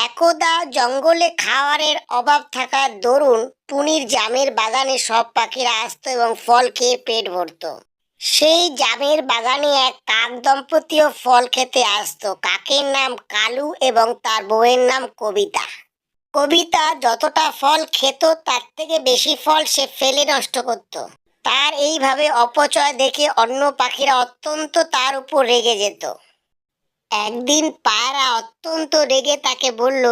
একদা জঙ্গলে খাবারের অভাব থাকার দরুন টুনির জামের বাগানে সব পাখিরা আসতো এবং ফল খেয়ে পেট ভরতো। সেই জামের বাগানে এক কাক দম্পতিও ফল খেতে আসতো। কাকের নাম কালু এবং তার বউয়ের নাম কবিতা। কবিতা যতটা ফল খেত তার থেকে বেশি ফল সে ফেলে নষ্ট করত। তার এইভাবে অপচয় দেখে অন্য পাখিরা অত্যন্ত তার উপর রেগে যেত। একদিন পায়রা অত্যন্ত রেগে তাকে বলল,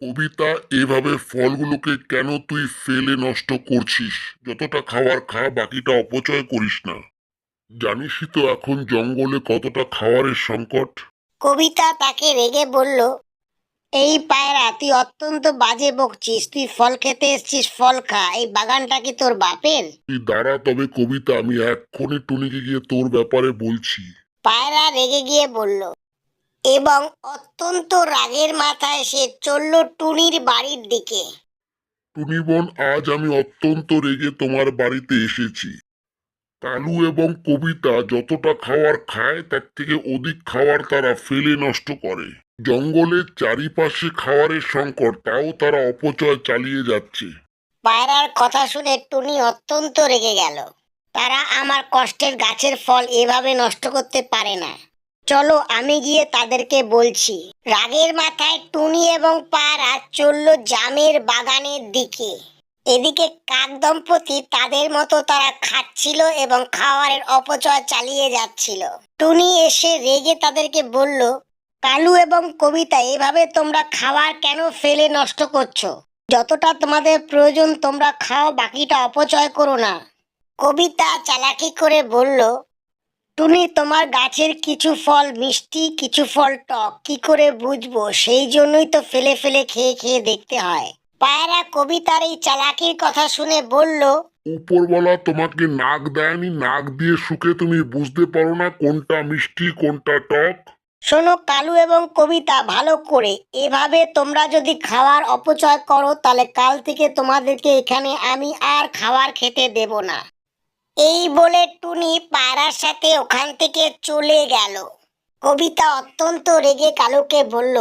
কবিতা, এভাবে ফলগুলোকে কেন তুই ফেলে নষ্ট করছিস? যতটা খাবার খা, বাকিটা অপচয় করিস না। জানিসই তো এখন জঙ্গলে কতটা খাবারের সংকট। কবিতা তাকে রেগে বলল, এই পায়রা, তুই অত্যন্ত বাজে বকছিস। তুই ফল খেতে এসছিস, ফল খা। এই বাগানটা কি তোর বাপের? তুই দাঁড়া তবে কবিতা, আমি এক্ষুনি টুনিকে গিয়ে তোর ব্যাপারে বলছি। পায়রা রেগে গিয়ে বলল এবং অত্যন্ত রাগের মাথায় সে চলল টুনির বাড়ির দিকে। টুনি বোন, আজ আমি অত্যন্ত রেগে তোমার বাড়িতে এসেছি। কালু এবং কবিতা যতটা খাবার খায় তার থেকে অধিক খাবার তারা ফেলে নষ্ট করে। জঙ্গলের চারিপাশে খাবারের সংকট, তাও তারা অপচয় চালিয়ে যাচ্ছে। পায়রার কথা শুনে টুনি অত্যন্ত রেগে গেল। তারা আমার কষ্টের গাছের ফল এভাবে নষ্ট করতে পারে না। চলো, আমি গিয়ে তাদেরকে বলছি। রাগের মাথায় টুনি এবং পায়রা চলল জামের বাগানের দিকে। এদিকে কাক দম্পতি তাদের মতো তারা খাচ্ছিল এবং খাবারের অপচয় চালিয়ে যাচ্ছিল। টুনি এসে রেগে তাদেরকে বলল, কালু এবং কবিতা, এভাবে তোমরা খাবার কেন ফেলে নষ্ট করছো? যতটা তোমাদের প্রয়োজন তোমরা খাও, বাকিটা অপচয় করো না। কবিতা চালাকি করে বলল, টুনি, তোমার গাছের কিছু ফল মিষ্টি, কিছু ফল টক, কি করে বুঝবো? সেই জন্যই তো ফেলে ফেলে খেয়ে খেয়ে দেখতে হয়। পায়রা কবিতার এই চালাকির কথা শুনে বলল, উপরওয়ালা তোমাকে নাক দেয়নি? নাক দিয়ে শুকে তুমি বুঝতে পারো না কোনটা মিষ্টি কোনটা টক? শোনো কালু এবং কবিতা, ভালো করে এভাবে তোমরা যদি খাবার অপচয় করো তাহলে কাল থেকে তোমাদেরকে এখানে আমি আর খাবার খেতে দেব না। এই বলে টুনি পায়রার সাথে ওখান থেকে চলে গেল। কবিতা অত্যন্ত রেগে কালুকে বলল,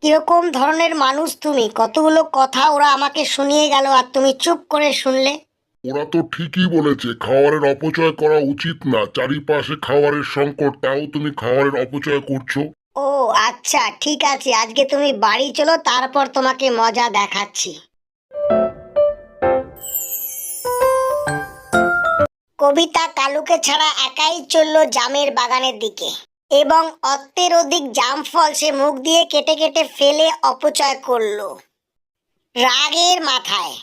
কিরকম ধরনের মানুষ তুমি? কতগুলো কথা ওরা আমাকে শুনিয়ে গেল আর তুমি চুপ করে শুনলে। ওরা তো ঠিকই বলেছে, খাবারের অপচয় করা উচিত না। চারিপাশে খাবারের সংকট, তাও তুমি খাবারের অপচয় করছো। ও আচ্ছা, ঠিক আছে, আজকে তুমি বাড়ি চলো, তারপর তোমাকে মজা দেখাচ্ছি। কবিতা কালুকে ছাড়া একাই চলল জামের বাগানের দিকে এবং অর্ধের অধিক জাম ফল সে মুখ দিয়ে কেটে কেটে ফেলে অপচয় করলো রাগের মাথায়।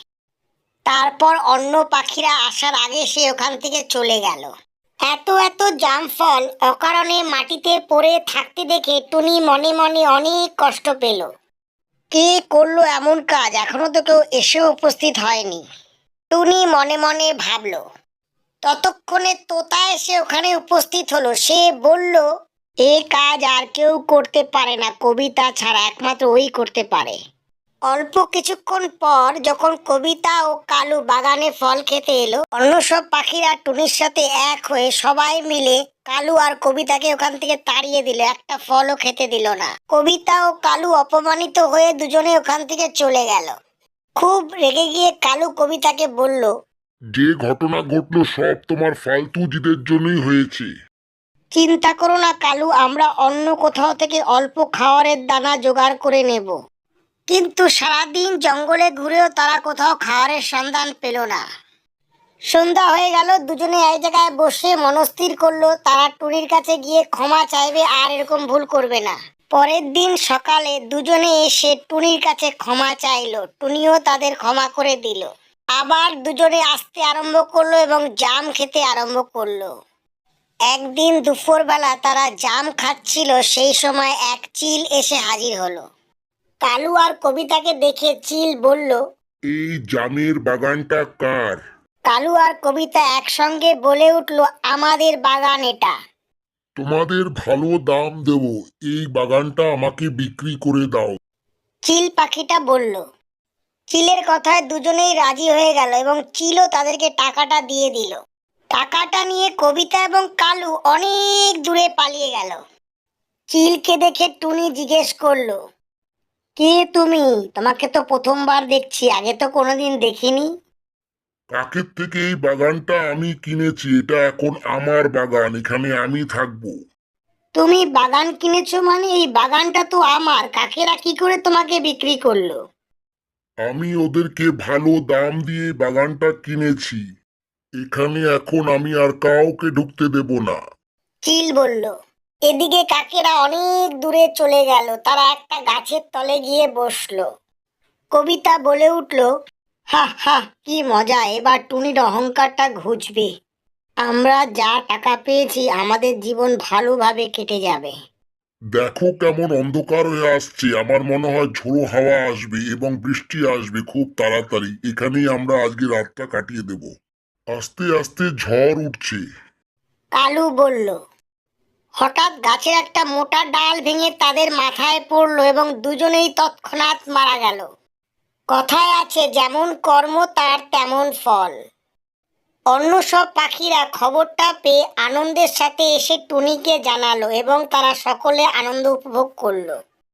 তারপর অন্য পাখিরা আসার আগে সে ওখান থেকে চলে গেল। এত এত জাম ফল অকারণে মাটিতে পড়ে থাকতে দেখে টুনি মনে মনে অনেক কষ্ট পেল। কে করলো এমন কাজ? এখনো তো কেউ এসেও উপস্থিত হয়নি। টুনি মনে মনে ভাবল। ততক্ষণে তোতা এসে ওখানে উপস্থিত হলো। সে বলল, এ কাজ আর কেউ করতে পারে না, কবিতা ছাড়া একমাত্র ওই করতে পারে। অল্প কিছুক্ষণ পর যখন কবিতা ও কালু বাগানে ফল খেতে এলো, অন্য সব পাখিরা টুনির সাথে এক হয়ে সবাই মিলে কালু আর কবিতাকে ওখান থেকে তাড়িয়ে দিল। একটা ফলও খেতে দিল না। কবিতা ও কালু অপমানিত হয়ে দুজনে ওখান থেকে চলে গেল। খুব রেগে গিয়ে কালু কবিতাকে বলল, যে ঘটনা ঘটলো সব তোমার ফালতু জিদের জন্যই হয়েছে। চিন্তা করো না কালু, আমরা অন্য কোথাও থেকে অল্প খাবারের দানা জোগাড় করে নেব। কিন্তু সারাদিন জঙ্গলে ঘুরেও তারা কোথাও খাবারের সন্ধান পেল না। সন্ধ্যা হয়ে গেল। দুজনে এক জায়গায় বসে মনস্থির করলো তারা টুনির কাছে গিয়ে ক্ষমা চাইবে আর এরকম ভুল করবে না। পরের দিন সকালে দুজনে এসে টুনির কাছে ক্ষমা চাইলো। টুনিও তাদের ক্ষমা করে দিল। আবার দুজনে আসতে আরম্ভ করলো এবং জাম খেতে আরম্ভ করলো। একদিন দুপুরবেলা তারা জাম খাচ্ছিল, সেই সময় এক চিল এসে হাজির হলো। কালু আর কবিতাকে দেখে চিল বলল, এই জামের বাগানটা কার? কালু আর কবিতা একসঙ্গে বলে উঠল, আমাদের বাগান এটা। তোমাদের ভালো দাম দেব, এই বাগানটা আমাকে বিক্রি করে দাও। চিল পাখিটা বলল। চিলের কথায় দুজনেই রাজি হয়ে গেল এবং চিলও তাদেরকে টাকাটা দিয়ে দিল। টাকাটা নিয়ে কবিতা এবং কালু অনেক দূরে পালিয়ে গেল। চিলকে দেখে টুনি জিজ্ঞেস করলো, কে তুমি? তোমাকে তো প্রথমবার দেখছি, আগে তো কোনোদিন দেখিনি। কাকের থেকে এই বাগানটা আমি কিনেছি, এটা এখন আমার বাগান, এখানে আমি থাকবো। তুমি বাগান কিনেছো মানে? এই বাগানটা তো আমার, কাকেরা কি করে তোমাকে বিক্রি করলো? আমি ওদেরকে ভালো দাম দিয়ে বাগানটা কিনেছি, এখানে এখন আমি আর কাউকে ঢুকতে দেব না। চিল বলল। এদিকে কাকেরা অনেক দূরে চলে গেল, তারা একটা গাছের তলে গিয়ে বসলো। কবিতা বলে উঠল, হা হা, কি মজা, এবার টুনির অহংকারটা ঘুচবে। আমরা যা টাকা পেয়েছি আমাদের জীবন ভালোভাবে কেটে যাবে। দেখো কেমন অন্ধকার হয়ে আসছে, আমার মনে হয় ঝোড়ো হাওয়া আসবে এবং বৃষ্টি আসবে খুব তাড়াতাড়ি, এখানেই আমরা আজকে রাতটা কাটিয়ে দেব। আস্তে আস্তে ঝড় উঠছে। কালু বলল। হঠাৎ গাছের একটা মোটা ডাল ভেঙে তাদের মাথায় পড়লো এবং দুজনেই তৎক্ষণাৎ মারা গেল। কথায় আছে, যেমন কর্ম তার তেমন ফল। অন্য সব পাখিরা খবরটা পেয়ে আনন্দের সাথে এসে টুনিকে জানালো এবং তারা সকলে আনন্দ উপভোগ করলো।